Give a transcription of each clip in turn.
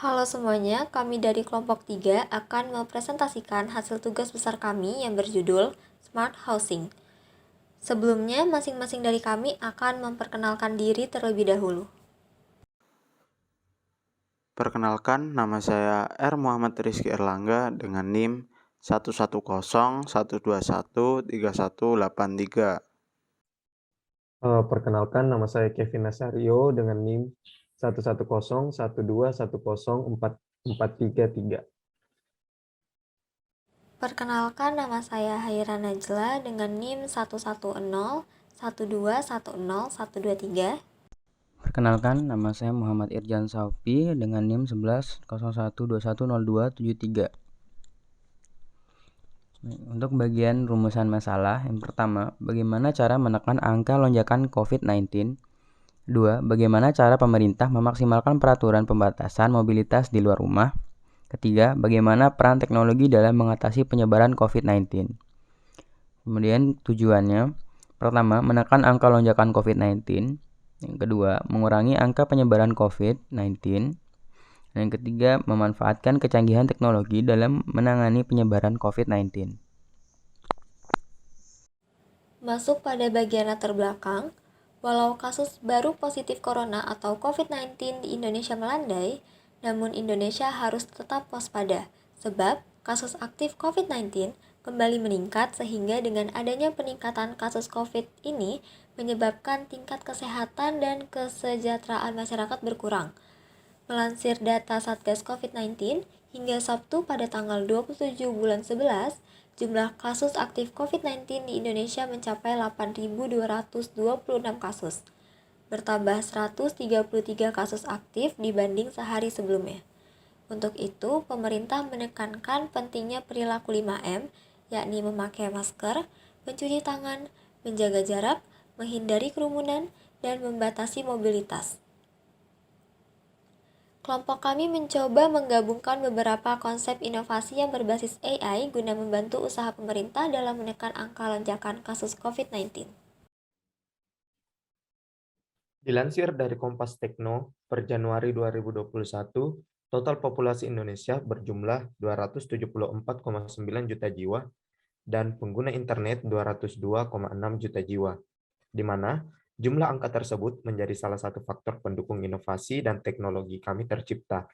Halo semuanya, kami dari kelompok 3 akan mempresentasikan hasil tugas besar kami yang berjudul Smart Housing. Sebelumnya, masing-masing dari kami akan memperkenalkan diri terlebih dahulu. Perkenalkan, nama saya R. Muhammad Rizky Erlangga dengan NIM 11012131383. Perkenalkan, nama saya Kevin Nasario dengan NIM 11012104433. Perkenalkan, nama saya Haira Najla dengan NIM 11011210123. Perkenalkan, nama saya Muhammad Irjan Saufi dengan NIM 1101210273. Untuk bagian rumusan masalah, yang pertama, bagaimana cara menekan angka lonjakan COVID-19? Dua, bagaimana cara pemerintah memaksimalkan peraturan pembatasan mobilitas di luar rumah? Ketiga, bagaimana peran teknologi dalam mengatasi penyebaran COVID-19? Kemudian tujuannya, pertama, menekan angka lonjakan COVID-19. Yang kedua, mengurangi angka penyebaran COVID-19. Dan yang ketiga, memanfaatkan kecanggihan teknologi dalam menangani penyebaran COVID-19. Masuk pada bagian latar belakang, walau kasus baru positif corona atau COVID-19 di Indonesia melandai, namun Indonesia harus tetap waspada, sebab kasus aktif COVID-19 kembali meningkat sehingga dengan adanya peningkatan kasus COVID ini menyebabkan tingkat kesehatan dan kesejahteraan masyarakat berkurang. Melansir data Satgas COVID-19, hingga Sabtu pada tanggal 27 bulan 11, jumlah kasus aktif COVID-19 di Indonesia mencapai 8.226 kasus, bertambah 133 kasus aktif dibanding sehari sebelumnya. Untuk itu, pemerintah menekankan pentingnya perilaku 5M, yakni memakai masker, mencuci tangan, menjaga jarak, menghindari kerumunan, dan membatasi mobilitas. Kelompok kami mencoba menggabungkan beberapa konsep inovasi yang berbasis AI guna membantu usaha pemerintah dalam menekan angka lonjakan kasus COVID-19. Dilansir dari Kompas Tekno per Januari 2021, total populasi Indonesia berjumlah 274,9 juta jiwa dan pengguna internet 202,6 juta jiwa, di mana jumlah angka tersebut menjadi salah satu faktor pendukung inovasi dan teknologi kami tercipta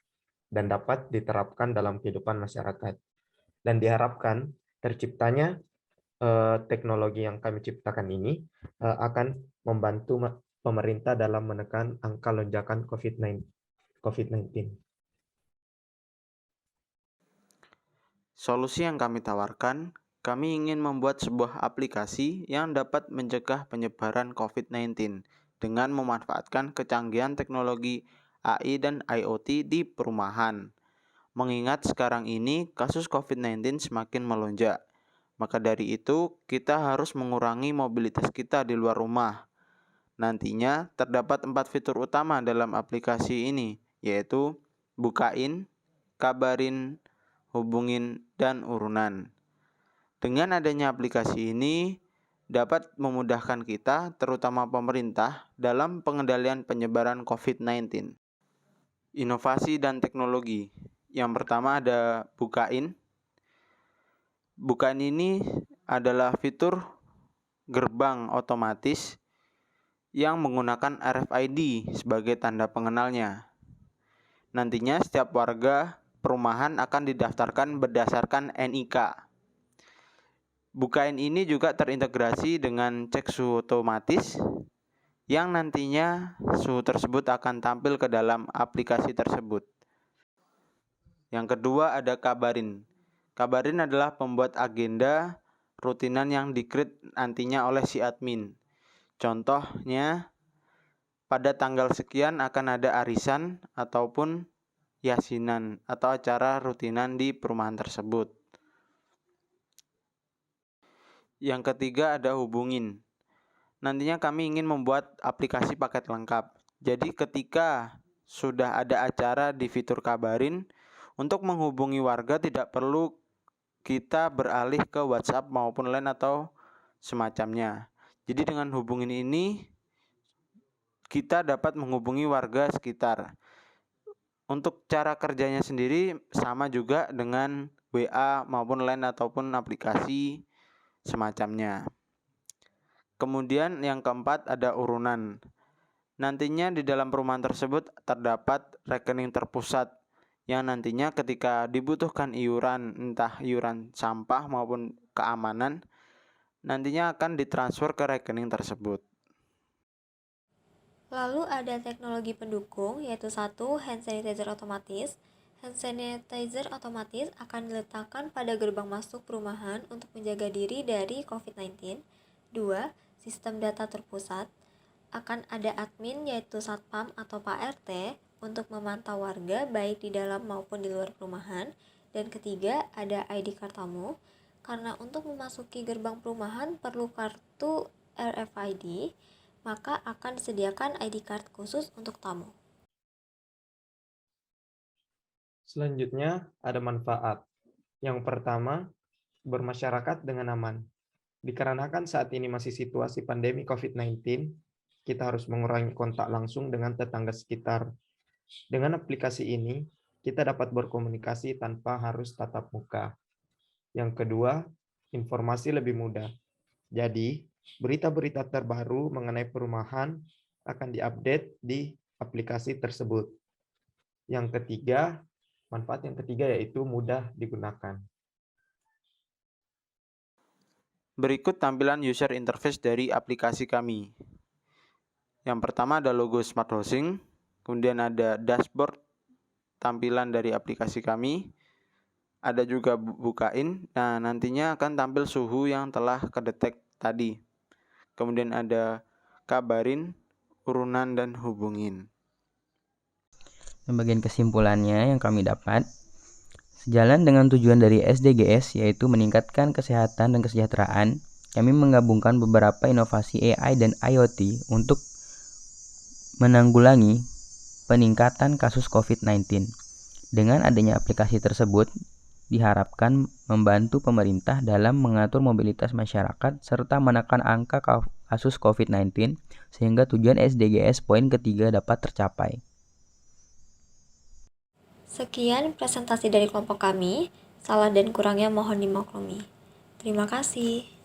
dan dapat diterapkan dalam kehidupan masyarakat. Dan diharapkan terciptanya teknologi yang kami ciptakan ini akan membantu pemerintah dalam menekan angka lonjakan COVID-19. Solusi yang kami tawarkan, kami ingin membuat sebuah aplikasi yang dapat mencegah penyebaran COVID-19 dengan memanfaatkan kecanggihan teknologi AI dan IoT di perumahan. Mengingat sekarang ini kasus COVID-19 semakin melonjak, maka dari itu kita harus mengurangi mobilitas kita di luar rumah. Nantinya terdapat 4 fitur utama dalam aplikasi ini, yaitu bukain, kabarin, hubungin, dan urunan. Dengan adanya aplikasi ini dapat memudahkan kita, terutama pemerintah, dalam pengendalian penyebaran COVID-19. Inovasi dan teknologi. Yang pertama ada bukain. Bukain ini adalah fitur gerbang otomatis yang menggunakan RFID sebagai tanda pengenalnya. Nantinya setiap warga perumahan akan didaftarkan berdasarkan NIK. Bukain ini juga terintegrasi dengan cek suhu otomatis yang nantinya suhu tersebut akan tampil ke dalam aplikasi tersebut. Yang kedua ada kabarin. Kabarin adalah pembuat agenda rutinan yang di-create nantinya oleh si admin. Contohnya, pada tanggal sekian akan ada arisan ataupun yasinan atau acara rutinan di perumahan tersebut. Yang ketiga ada hubungin. Nantinya kami ingin membuat aplikasi paket lengkap. Jadi ketika sudah ada acara di fitur kabarin, untuk menghubungi warga tidak perlu kita beralih ke WhatsApp maupun LINE atau semacamnya. Jadi dengan hubungin ini kita dapat menghubungi warga sekitar. Untuk cara kerjanya sendiri sama juga dengan WA maupun Line ataupun aplikasi semacamnya. Kemudian yang keempat ada urunan. Nantinya di dalam perumahan tersebut terdapat rekening terpusat yang nantinya ketika dibutuhkan iuran, entah iuran sampah maupun keamanan, nantinya akan ditransfer ke rekening tersebut. Lalu ada teknologi pendukung, yaitu 1. Hand sanitizer otomatis. Hand sanitizer otomatis akan diletakkan pada gerbang masuk perumahan untuk menjaga diri dari COVID-19. 2. Sistem data terpusat. Akan ada admin, yaitu Satpam atau Pak RT, untuk memantau warga baik di dalam maupun di luar perumahan. Dan ketiga, ada ID card tamu, karena untuk memasuki gerbang perumahan perlu kartu RFID, maka akan disediakan ID card khusus untuk tamu. Selanjutnya ada manfaat. Yang pertama, bermasyarakat dengan aman. Dikarenakan saat ini masih situasi pandemi COVID-19, kita harus mengurangi kontak langsung dengan tetangga sekitar. Dengan aplikasi ini, kita dapat berkomunikasi tanpa harus tatap muka. Yang kedua, informasi lebih mudah. Jadi, berita-berita terbaru mengenai perumahan akan diupdate di aplikasi tersebut. Yang ketiga, manfaat yang ketiga yaitu mudah digunakan. Berikut tampilan user interface dari aplikasi kami. Yang pertama ada logo Smart Housing, kemudian ada dashboard tampilan dari aplikasi kami, ada juga bukain. Nah, nantinya akan tampil suhu yang telah kedetek tadi. Kemudian ada kabarin, urunan, dan hubungin. Bagian kesimpulannya yang kami dapat, sejalan dengan tujuan dari SDGs yaitu meningkatkan kesehatan dan kesejahteraan, kami menggabungkan beberapa inovasi AI dan IoT untuk menanggulangi peningkatan kasus COVID-19. Dengan adanya aplikasi tersebut, diharapkan membantu pemerintah dalam mengatur mobilitas masyarakat serta menekan angka kasus COVID-19 sehingga tujuan SDGs poin ketiga dapat tercapai. Sekian presentasi dari kelompok kami. Salah dan kurangnya mohon dimaklumi. Terima kasih.